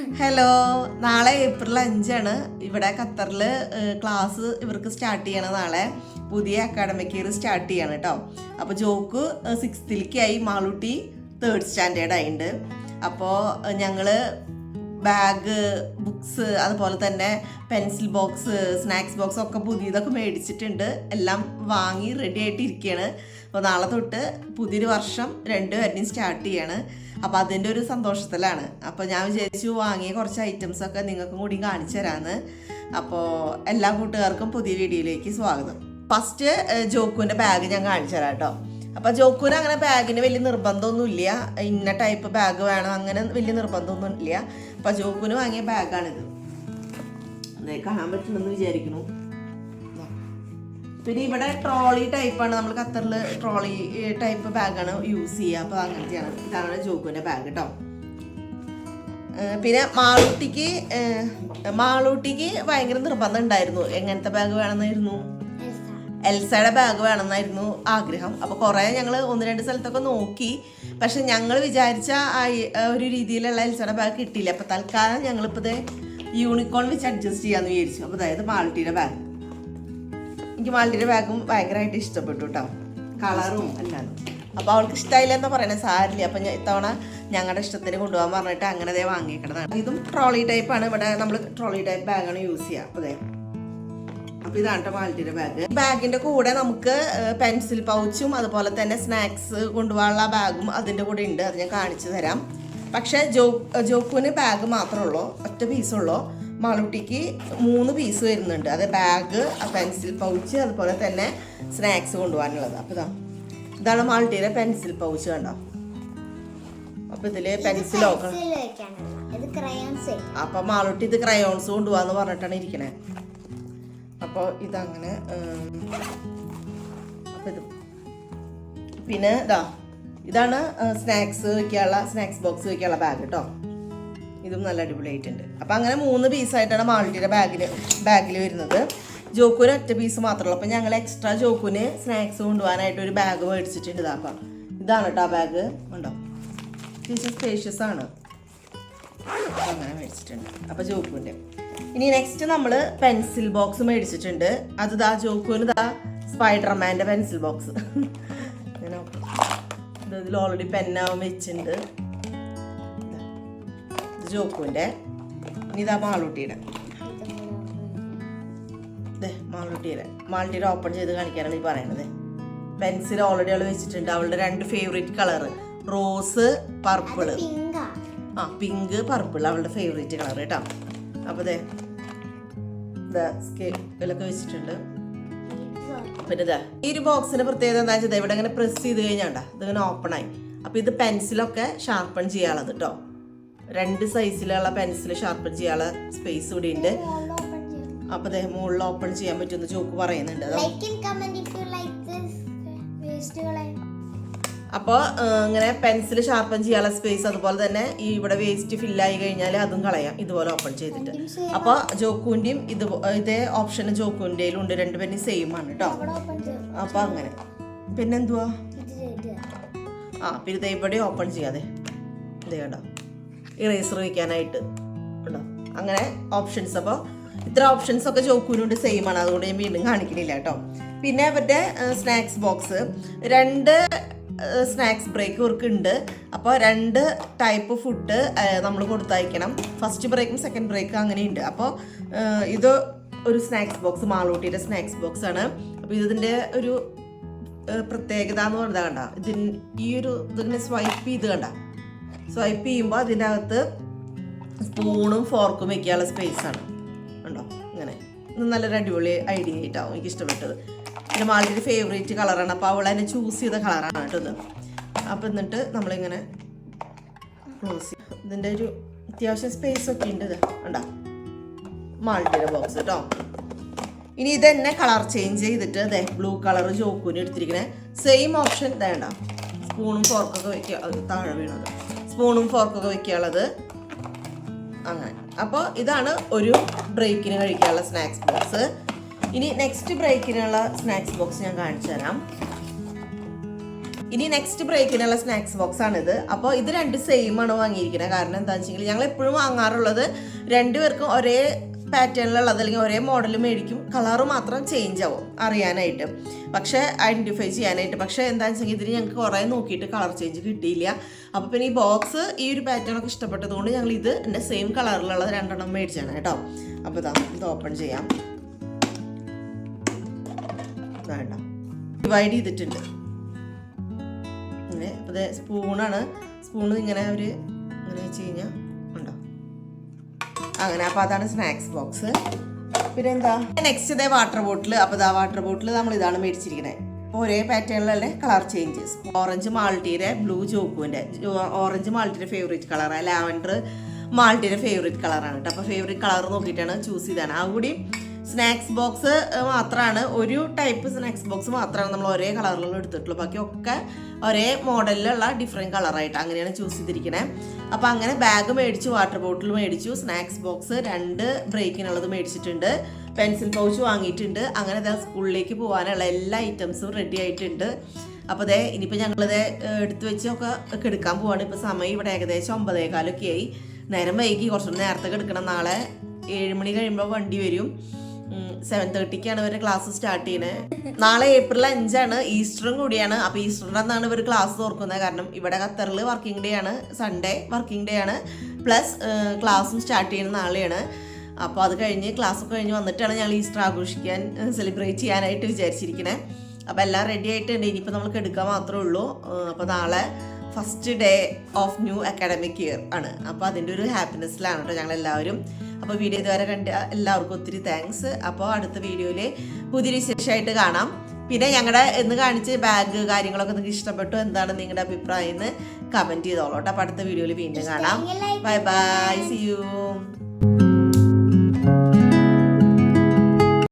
Hello, നാളെ April 5 ഇവിടെ ഖത്തറിൽ ക്ലാസ് ഇവർക്ക് സ്റ്റാർട്ട് ചെയ്യണം. നാളെ പുതിയ അക്കാഡമിക് ഇയർ സ്റ്റാർട്ട് ചെയ്യാണ് കേട്ടോ. അപ്പോൾ joke 6th Malootty 3rd standard ആയിട്ടുണ്ട്. അപ്പോൾ ഞങ്ങൾ ബാഗ്, ബുക്സ്, അതുപോലെ തന്നെ പെൻസിൽ ബോക്സ്, സ്നാക്സ് ബോക്സ് ഒക്കെ പുതിയതൊക്കെ മേടിച്ചിട്ടുണ്ട്. എല്ലാം വാങ്ങി റെഡി ആയിട്ട് ഇരിക്കുകയാണ്. അപ്പോൾ നാളെ തൊട്ട് പുതിയൊരു വർഷം 2 സ്റ്റാർട്ട് ചെയ്യാണ്. അപ്പോൾ അതിൻ്റെ ഒരു സന്തോഷത്തിലാണ്. അപ്പോൾ ഞാൻ വിചാരിച്ചു വാങ്ങിയ കുറച്ച് ഐറ്റംസൊക്കെ നിങ്ങൾക്കും കൂടി കാണിച്ചു തരാമെന്ന്. അപ്പോൾ എല്ലാ കൂട്ടുകാർക്കും പുതിയ വീഡിയോയിലേക്ക് സ്വാഗതം. ഫസ്റ്റ് ജോക്കുവിൻ്റെ ബാഗ് ഞാൻ കാണിച്ചു തരാം കേട്ടോ. അപ്പോൾ ജോക്കുവിന് അങ്ങനെ ബാഗിന് വലിയ നിർബന്ധമൊന്നുമില്ല, ഇന്ന ടൈപ്പ് ബാഗ് വേണം അങ്ങനെ വലിയ നിർബന്ധമൊന്നും ഇല്ല. അപ്പോൾ ജോക്കുവിന് വാങ്ങിയ ബാഗാണിത്. അതെ, കാണാൻ പറ്റുമെന്ന് വിചാരിക്കുന്നു. പിന്നെ ഇവിടെ ട്രോളി ടൈപ്പാണ്, നമ്മൾ ഖത്തറിൽ ട്രോളി ടൈപ്പ് ബാഗാണ് യൂസ് ചെയ്യുക. അപ്പോൾ അങ്ങനത്തെയാണ്. ഇതാണ് ജോക്കുവിൻ്റെ ബാഗ് കേട്ടോ. പിന്നെ മാളൂട്ടിക്ക് ഭയങ്കര നിർബന്ധം ഉണ്ടായിരുന്നു. എങ്ങനത്തെ ബാഗ് വേണമെന്നായിരുന്നു? എൽസയുടെ ബാഗ് വേണമെന്നായിരുന്നു ആഗ്രഹം. അപ്പോൾ കുറേ ഞങ്ങൾ 1-2 സ്ഥലത്തൊക്കെ നോക്കി. പക്ഷെ ഞങ്ങൾ വിചാരിച്ച ഒരു രീതിയിലുള്ള എൽസയുടെ ബാഗ് കിട്ടിയില്ല. അപ്പോൾ തൽക്കാലം ഞങ്ങളിപ്പോൾ ഇത് യൂണിക്കോൺ വെച്ച് അഡ്ജസ്റ്റ് ചെയ്യാമെന്ന് വിചാരിച്ചു. അപ്പോൾ അതായത് മാളൂട്ടിയുടെ ബാഗ്. എനിക്ക് മാളൂട്ടിയുടെ ബാഗും ഭയങ്കരമായിട്ട് ഇഷ്ടപ്പെട്ടു കേട്ടോ, കളറും എല്ലാം. അപ്പോൾ അവൾക്ക് ഇഷ്ടമായില്ല എന്താ പറയണത്, സാരില്ല. അപ്പം ഇത്തവണ ഞങ്ങളുടെ ഇഷ്ടത്തിന് കൊണ്ടുപോകാൻ പറഞ്ഞിട്ട് അങ്ങനെ അതേ വാങ്ങിക്കണതാണ്. ഇതും ട്രോളി ടൈപ്പാണ്. ഇവിടെ നമ്മൾ ട്രോളി ടൈപ്പ് ബാഗാണ് യൂസ് ചെയ്യുക. അപ്പോൾ അതെ, അപ്പോൾ ഇതാണ് കേട്ടോ മാളൂട്ടിയുടെ ബാഗ്. ബാഗിൻ്റെ കൂടെ നമുക്ക് പെൻസിൽ പൗച്ചും അതുപോലെ തന്നെ സ്നാക്സ് കൊണ്ടുപോകാനുള്ള ബാഗും അതിൻ്റെ കൂടെ ഉണ്ട്. അത് ഞാൻ കാണിച്ചു തരാം. പക്ഷേ ജോക്കുവിന് ബാഗ് മാത്രമേ ഉള്ളൂ, ഒറ്റ പീസുള്ളൂ. മാളൂട്ടിക്ക് 3 പീസ് വരുന്നുണ്ട്. അത് ബാഗ്, പെൻസിൽ പൗച്ച്, അതുപോലെ തന്നെ സ്നാക്സ് കൊണ്ടുപോകാനുള്ളത്. അപ്പോൾ ഇതാണ് മാളൂട്ടിയുടെ പെൻസിൽ പൗച്ച് കണ്ടോ. അപ്പോൾ ഇതിൽ പെൻസിലൊക്കെ, അപ്പോൾ മാളൂട്ടി ഇത് ക്രയോൺസ് കൊണ്ടുപോകാന്ന് പറഞ്ഞിട്ടാണ് ഇരിക്കണേ. അപ്പോൾ ഇതങ്ങനെ. അപ്പോൾ ഇത് പിന്നെ ഇതാണ് സ്നാക്സ് വയ്ക്കാനുള്ള, സ്നാക്സ് ബോക്സ് വയ്ക്കാനുള്ള ബാഗ് കേട്ടോ. ഇതും നല്ല അടിപൊളിയായിട്ടുണ്ട്. അപ്പം അങ്ങനെ 3 പീസായിട്ടാണ് മാളൂട്ടിയുടെ ബാഗിൽ വരുന്നത്. ജോക്കുവിന് ഒറ്റ പീസ് മാത്രമേ ഉള്ളൂ. അപ്പം ഞങ്ങൾ എക്സ്ട്രാ ജോക്കുവിന് സ്നാക്സ് കൊണ്ടുപോകാനായിട്ട് ഒരു ബാഗ് മേടിച്ചിട്ടുണ്ട്. അപ്പം ഇതാണ് കേട്ടോ ആ ബാഗ്. ഉണ്ടോ, സ്പേഷ്യസ് ആണ്. അങ്ങനെ മേടിച്ചിട്ടുണ്ട്. അപ്പം ജോക്കുവിൻ്റെ. ഇനി നെക്സ്റ്റ് നമ്മൾ പെൻസിൽ ബോക്സ് മേടിച്ചിട്ടുണ്ട്. അത് ജോക്കുവിന് സ്പൈഡർമാൻ്റെ പെൻസിൽ ബോക്സ്. ഇതിൽ ഓൾറെഡി പെന്നാവും വെച്ചിട്ടുണ്ട്. ജോക്കുവിൻ്റെ. ഇനി ഇതാ മാളൂട്ടിയുടെ. മാളൂട്ടിയുടെ ഓപ്പൺ ചെയ്ത് കാണിക്കാനാണ് ഈ പറയണത്. പെൻസിൽ ഓൾറെഡി അവൾ വെച്ചിട്ടുണ്ട്. അവളുടെ 2 favourite colour, rose, purple. Pink, purple അവളുടെ ഫേവറേറ്റ് കളർ കേട്ടോ. അപ്പോൾ സ്കെയിലൊക്കെ വെച്ചിട്ടുണ്ട്. പിന്നെ ഈ ഒരു ബോക്സിന്റെ പ്രത്യേകത എന്താ വെച്ചാൽ ഇവിടെ ഇങ്ങനെ പ്രസ് ചെയ്ത് കഴിഞ്ഞാണ്ടാ ഇതിങ്ങനെ ഓപ്പൺ ആയി. അപ്പോൾ ഇത് പെൻസിലൊക്കെ ഷാർപ്പൺ ചെയ്യാനുള്ളത് കേട്ടോ. 2 സൈസിലുള്ള പെൻസിൽ ഷാർപ്പൺ ചെയ്യാനുള്ള സ്പേസ് ഇവിടെ ഉണ്ട്. അപ്പോൾ മുകളിൽ ഓപ്പൺ ചെയ്യാൻ പറ്റുമെന്ന് ജോക്ക് പറയുന്നുണ്ട്. അപ്പോൾ ഇങ്ങനെ പെൻസിൽ ഷാർപ്പൺ ചെയ്യാനുള്ള സ്പേസ്, അതുപോലെ തന്നെ ഈ ഇവിടെ വേസ്റ്റ് ഫില്ലായി കഴിഞ്ഞാൽ അതും കളയാം ഇതുപോലെ ഓപ്പൺ ചെയ്തിട്ട്. അപ്പോൾ ജോക്കുവിൻ്റെയും ഇതേ ഓപ്ഷൻ ജോക്കുവിൻ്റെയിലും ഉണ്ട്. 2 പേരും സെയിം ആണ് കേട്ടോ. അപ്പോൾ അങ്ങനെ. പിന്നെന്തുവാ, പിന്നെ ഇതേ ഇവിടെ ഓപ്പൺ ചെയ്യാതെ ഇതേ കേട്ടോ, ഇറേസർ വയ്ക്കാനായിട്ട് കേട്ടോ. അങ്ങനെ ഓപ്ഷൻസ്. അപ്പോൾ ഇത്ര ഓപ്ഷൻസ് ഒക്കെ ജോക്കുവിനുണ്ട്, സെയിം ആണ്. അതുകൊണ്ട് ഞാൻ വീണ്ടും കാണിക്കണില്ല കേട്ടോ. പിന്നെ അവരുടെ സ്നാക്സ് ബോക്സ്, 2 സ്നാക്സ് ബ്രേക്ക് ഇവർക്ക് ഉണ്ട്. അപ്പോൾ 2 ടൈപ്പ് ഫുഡ് നമ്മൾ കൊടുത്തയക്കണം. ഫസ്റ്റ് ബ്രേക്കും സെക്കൻഡ് ബ്രേക്കും അങ്ങനെയുണ്ട്. അപ്പോൾ ഇത് ഒരു സ്നാക്സ് ബോക്സ്, മാളൂട്ടിയുടെ സ്നാക്സ് ബോക്സ് ആണ്. അപ്പോൾ ഇതിൻ്റെ ഒരു പ്രത്യേകത എന്ന് പറഞ്ഞാൽ കണ്ട, ഇതിങ്ങനെ സ്വൈപ്പ് ചെയ്ത് കണ്ട, സ്വൈപ്പ് ചെയ്യുമ്പോൾ അതിൻ്റെ അകത്ത് സ്പൂണും ഫോർക്കും വെക്കാനുള്ള സ്പേസ് ആണ് ഉണ്ടോ. ഇങ്ങനെ നല്ലൊരു അടിപൊളി ഐഡിയ ആയിട്ടാവും എനിക്ക് ഇഷ്ടപ്പെട്ടത്. പിന്നെ മാളൂട്ടിയുടെ ഫേവറേറ്റ് കളറാണ്. അപ്പോൾ അവൾ തന്നെ ചൂസ് ചെയ്ത കളറാണ് കേട്ടോ ഇത്. അപ്പോൾ എന്നിട്ട് നമ്മളിങ്ങനെ ക്ലോസ് ചെയ്യും. ഇതിൻ്റെ ഒരു അത്യാവശ്യം സ്പേസ് ഒക്കെ ഉണ്ട്. ഇത് ഉണ്ടോ മാളൂട്ടിയുടെ ബോക്സ് കേട്ടോ. ഇനി ഇത് തന്നെ കളർ ചേഞ്ച് ചെയ്തിട്ട് അതെ ബ്ലൂ കളർ ജോക്കുവിന് എടുത്തിരിക്കണേ. സെയിം ഓപ്ഷൻ വേണ്ട, സ്പൂണും ഫോർക്കൊക്കെ വെക്കുക, താഴെ വീണത് സ്പൂണും ഫോർക്കൊക്കെ വെക്കാനുള്ളത് അങ്ങനെ. അപ്പോൾ ഇതാണ് ഒരു ബ്രേക്കിന് കഴിക്കാനുള്ള സ്നാക്സ് ബോക്സ്. ഇനി നെക്സ്റ്റ് ബ്രേക്കിനുള്ള സ്നാക്സ് ബോക്സ് ഞാൻ കാണിച്ചു തരാം. ഇനി നെക്സ്റ്റ് ബ്രേക്കിനുള്ള സ്നാക്സ് ബോക്സ് ആണിത്. അപ്പോൾ ഇത് രണ്ട് സെയിം ആണ് വാങ്ങിയിരിക്കുന്നത്. കാരണം എന്താണെന്ന് വെച്ചെങ്കിൽ ഞങ്ങൾ എപ്പോഴും വാങ്ങാറുള്ളത് രണ്ടുപേർക്കും ഒരേ പാറ്റേണിലുള്ളത് അല്ലെങ്കിൽ ഒരേ മോഡൽ മേടിക്കും, കളറ് മാത്രം ചേഞ്ച് ആവും അറിയാനായിട്ട്, പക്ഷേ ഐഡൻറ്റിഫൈ ചെയ്യാനായിട്ട്. പക്ഷേ എന്താണെന്ന് വെച്ചെങ്കിൽ ഇതിന് ഞങ്ങൾക്ക് കുറേ നോക്കിയിട്ട് കളർ ചേഞ്ച് കിട്ടിയില്ല. അപ്പോൾ പിന്നെ ഈ ബോക്സ് ഈ ഒരു പാറ്റേണൊക്കെ ഇഷ്ടപ്പെട്ടതുകൊണ്ട് ഞങ്ങൾ ഇത് എൻ്റെ സെയിം കളറിലുള്ളത് 2 മേടിച്ചാണ് കേട്ടോ. അപ്പോൾ ഇതാ ഇത് ഓപ്പൺ ചെയ്യാം. വേണ്ട ഡിവൈഡ് ചെയ്തിട്ടുണ്ട് ഇങ്ങനെ. അപ്പോൾ ഇത് സ്പൂണാണ്. സ്പൂണ് ഇങ്ങനെ അവർ ഇങ്ങനെ വെച്ച് കഴിഞ്ഞാൽ ഉണ്ടോ അങ്ങനെ. അപ്പോൾ അതാണ് സ്നാക്സ് ബോക്സ്. പിന്നെ എന്താ നെക്സ്റ്റ് ഇതേ വാട്ടർ ബോട്ടിൽ. അപ്പോൾ ഇതാ വാട്ടർ ബോട്ടിൽ നമ്മൾ ഇതാണ് മേടിച്ചിരിക്കുന്നത്. ഒരേ പാറ്റേണിലല്ലേ കളർ ചേഞ്ചസ്. ഓറഞ്ച് മാൾട്ടിയുടെ, ബ്ലൂ ചോക്കുവിൻ്റെ. ഓറഞ്ച് മാൾട്ടിയുടെ ഫേവറേറ്റ് കളറാണ്, ലാവൻഡർ മാൾട്ടിയുടെ ഫേവറേറ്റ് കളറാണ് കേട്ടോ. അപ്പോൾ ഫേവറേറ്റ് കളർ നോക്കിയിട്ടാണ് ചൂസ് ചെയ്തതാണ്. ആ കൂടി സ്നാക്സ് ബോക്സ് മാത്രമാണ്, ഒരു ടൈപ്പ് സ്നാക്സ് ബോക്സ് മാത്രമാണ് നമ്മൾ ഒരേ കളറിലുള്ള എടുത്തിട്ടുള്ളൂ. ബാക്കിയൊക്കെ ഒരേ മോഡലിലുള്ള ഡിഫറെൻറ്റ് കളറായിട്ട് അങ്ങനെയാണ് ചൂസ് ചെയ്തിരിക്കണേ. അപ്പോൾ അങ്ങനെ ബാഗ് മേടിച്ചു, വാട്ടർ ബോട്ടിൽ മേടിച്ചു, സ്നാക്സ് ബോക്സ് 2 ബ്രേക്കിനുള്ളത് മേടിച്ചിട്ടുണ്ട്, പെൻസിൽ പൗച്ച് വാങ്ങിയിട്ടുണ്ട്. അങ്ങനെ ഇതാ സ്കൂളിലേക്ക് പോകാനുള്ള എല്ലാ ഐറ്റംസും റെഡി ആയിട്ടുണ്ട്. അപ്പോൾ അതേ ഇനിയിപ്പോൾ ഞങ്ങളിത് എടുത്തു വെച്ചൊക്കെ എടുക്കാൻ പോവാണ്. ഇപ്പോൾ സമയം ഇവിടെ ഏകദേശം 9:15 ആയി. നേരം വൈകി, കുറച്ചുകൂടി നേരത്തെ എടുക്കണം. നാളെ 7 മണി കഴിയുമ്പോൾ വണ്ടി വരും. 7:30ക്കാണ് ഇവരുടെ ക്ലാസ് സ്റ്റാർട്ട് ചെയ്യുന്നത്. നാളെ April 5 ഈസ്റ്ററും കൂടിയാണ്. അപ്പോൾ ഈസ്റ്ററിൻ്റെ അന്നാണ് ഇവർ ക്ലാസ് തുറക്കുന്നത്. കാരണം ഇവിടെ ഖത്തറിൽ വർക്കിംഗ് ഡേ ആണ്, സൺഡേ വർക്കിംഗ് ഡേ ആണ്, പ്ലസ് ക്ലാസ്സും സ്റ്റാർട്ട് ചെയ്യുന്നത് നാളെയാണ്. അപ്പോൾ അത് കഴിഞ്ഞ് ക്ലാസ്സൊക്കെ കഴിഞ്ഞ് വന്നിട്ടാണ് ഞങ്ങൾ ഈസ്റ്റർ ആഘോഷിക്കാൻ സെലിബ്രേറ്റ് ചെയ്യാനായിട്ട് വിചാരിച്ചിരിക്കുന്നത്. അപ്പോൾ എല്ലാം റെഡി ആയിട്ടുണ്ട്. ഇനിയിപ്പോൾ നമുക്ക് എടുക്കാൻ മാത്രമേ ഉള്ളൂ. അപ്പോൾ നാളെ first day of new academic year ആണ്. അപ്പോൾ അതിൻ്റെ ഒരു ഹാപ്പിനെസ്സിലാണ് കേട്ടോ ഞങ്ങളെല്ലാവരും. അപ്പോൾ വീഡിയോ ഇതുവരെ കണ്ട എല്ലാവർക്കും ഒത്തിരി താങ്ക്സ്. അപ്പോൾ അടുത്ത വീഡിയോയിൽ പുതിയൊരു വിശേഷമായിട്ട് കാണാം. പിന്നെ ഞങ്ങളുടെ ഇന്ന് കാണിച്ച ബാഗ് കാര്യങ്ങളൊക്കെ നിങ്ങൾക്ക് ഇഷ്ടപ്പെട്ടു, എന്താണ് നിങ്ങളുടെ അഭിപ്രായം എന്ന് കമൻറ്റ് ചെയ്തോളൂ കേട്ടോ. അപ്പോൾ അടുത്ത വീഡിയോയിൽ വീണ്ടും കാണാം. Bye bye, see U.